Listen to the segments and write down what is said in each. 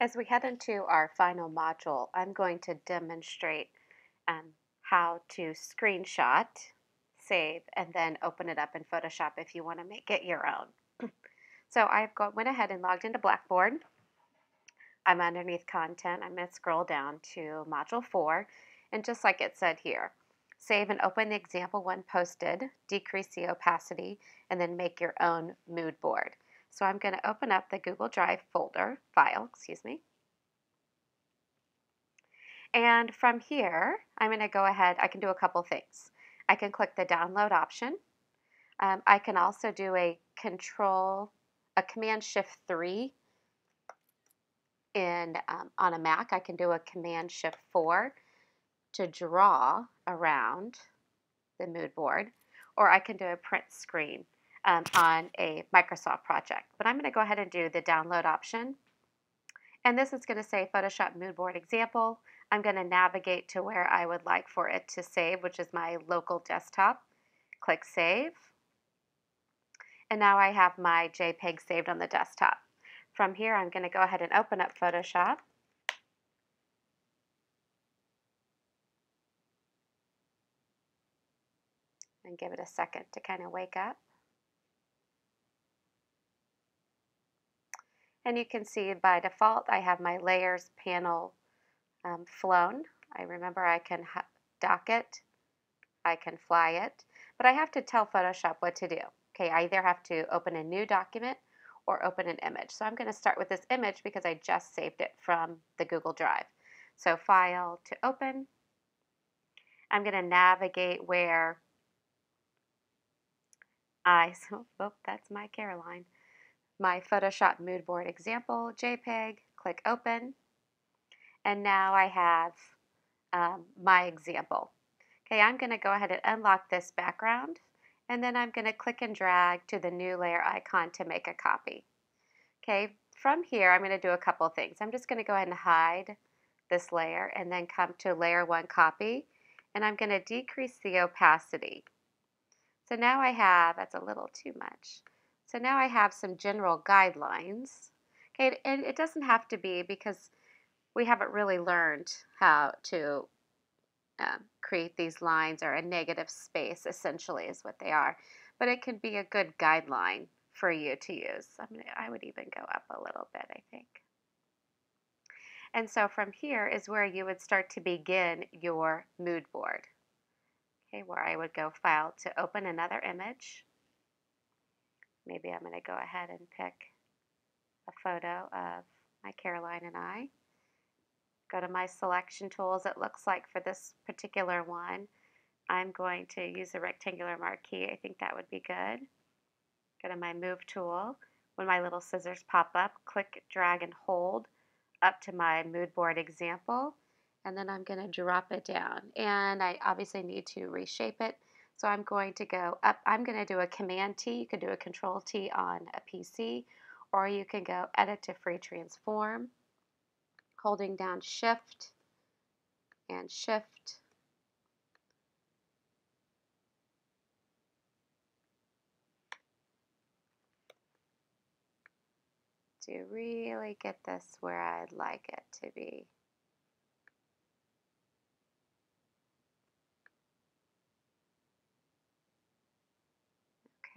As we head into our final module, I'm going to demonstrate how to screenshot, save, and then open it up in Photoshop if you want to make it your own. So went ahead and logged into Blackboard. I'm underneath content. I'm going to scroll down to Module 4, and just like it said here, save and open the example one posted, decrease the opacity, and then make your own mood board. So I'm going to open up the Google Drive file, and from here, I'm going to go ahead, I can do a couple things. I can click the download option. I can also do a Command Shift 3 on a Mac. I can do a Command Shift 4 to draw around the mood board, or I can do a print screen on a Microsoft project. But I'm going to go ahead and do the download option. And this is going to say Photoshop mood board example. I'm going to navigate to where I would like for it to save, which is my local desktop. Click Save. And now I have my JPEG saved on the desktop. From here, I'm going to go ahead and open up Photoshop. And give it a second to kind of wake up. And you can see by default, I have my layers panel flown. I remember I can dock it, I can fly it, but I have to tell Photoshop what to do. Okay, I either have to open a new document or open an image. So I'm going to start with this image because I just saved it from the Google Drive. So File to Open. I'm going to navigate where that's my Caroline. My Photoshop mood board example, JPEG, click Open. And now I have my example. Okay, I'm going to go ahead and unlock this background, and then I'm going to click and drag to the new layer icon to make a copy. Okay, from here I'm going to do a couple things. I'm just going to go ahead and hide this layer and then come to layer 1 copy, and I'm going to decrease the opacity. So now I have, that's a little too much. So now I have some general guidelines. Okay, and it doesn't have to be because we haven't really learned how to create these lines, or a negative space essentially is what they are. But it can be a good guideline for you to use. I would even go up a little bit, I think. And so from here is where you would start to begin your mood board. Okay, where I would go File to open another image. Maybe I'm going to go ahead and pick a photo of my Caroline and I. Go to my selection tools. It looks like for this particular one, I'm going to use a rectangular marquee. I think that would be good. Go to my Move tool. When my little scissors pop up, click, drag, and hold up to my mood board example. And then I'm going to drop it down. And I obviously need to reshape it. So I'm going to go up. I'm going to do a Command T. You could do a Control T on a PC. Or you can go Edit to Free Transform. Holding down Shift and Shift. To really get this where I'd like it to be.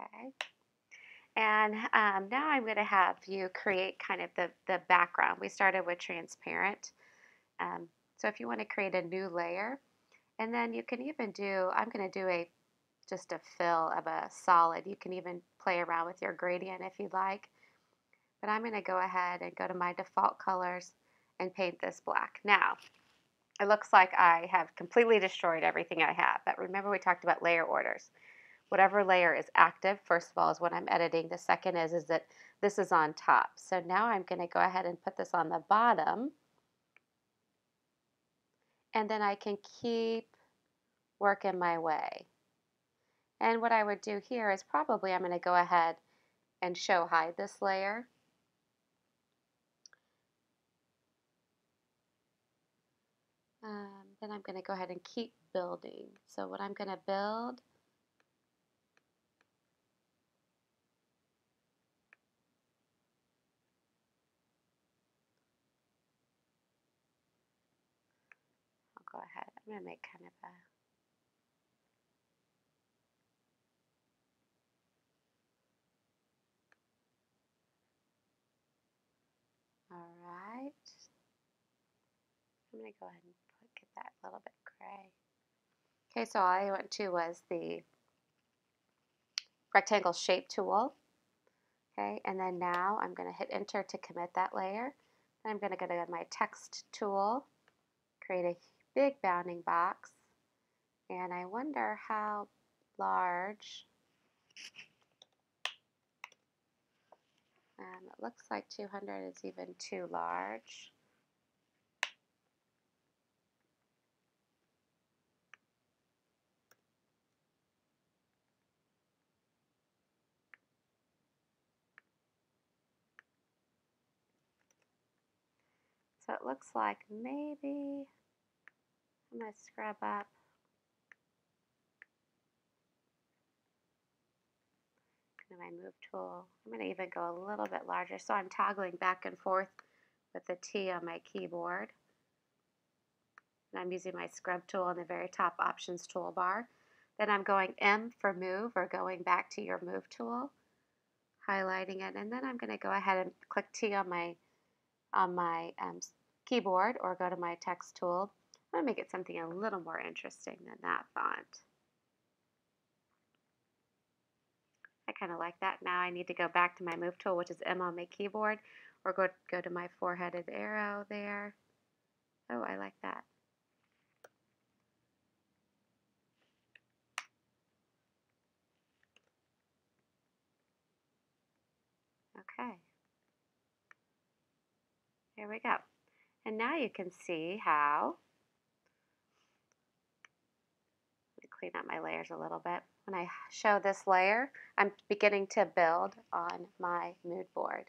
Okay. And now I'm going to have you create kind of the background. We started with transparent. So if you want to create a new layer, and then you can even do, I'm going to do just a fill of a solid. You can even play around with your gradient if you'd like. But I'm going to go ahead and go to my default colors and paint this black. Now, it looks like I have completely destroyed everything I have. But remember we talked about layer orders. Whatever layer is active, first of all, is what I'm editing. The second is that this is on top. So now I'm going to go ahead and put this on the bottom. And then I can keep working my way. And what I would do here is probably I'm going to go ahead and show hide this layer. Then I'm going to go ahead and keep building. So what I'm going to build I'm going to make kind of a, all right. I'm going to go ahead and get that a little bit gray. Okay, so all I went to was the rectangle shape tool. Okay, and then now I'm going to hit enter to commit that layer. Then I'm going to go to my text tool, create a big bounding box, and I wonder how large. It looks like 200 is even too large. So it looks like maybe I'm going to scrub up. My move tool. I'm going to even go a little bit larger. So I'm toggling back and forth with the T on my keyboard. And I'm using my scrub tool in the very top options toolbar. Then I'm going M for move, or going back to your move tool, highlighting it, and then I'm going to go ahead and click T on my keyboard, or go to my text tool. I'm going to make it something a little more interesting than that font. I kind of like that. Now I need to go back to my move tool, which is M on my keyboard, or go to my four-headed arrow there. Oh, I like that. Okay. Here we go. And now you can see how, let me clean up my layers a little bit. When I show this layer, I'm beginning to build on my mood board.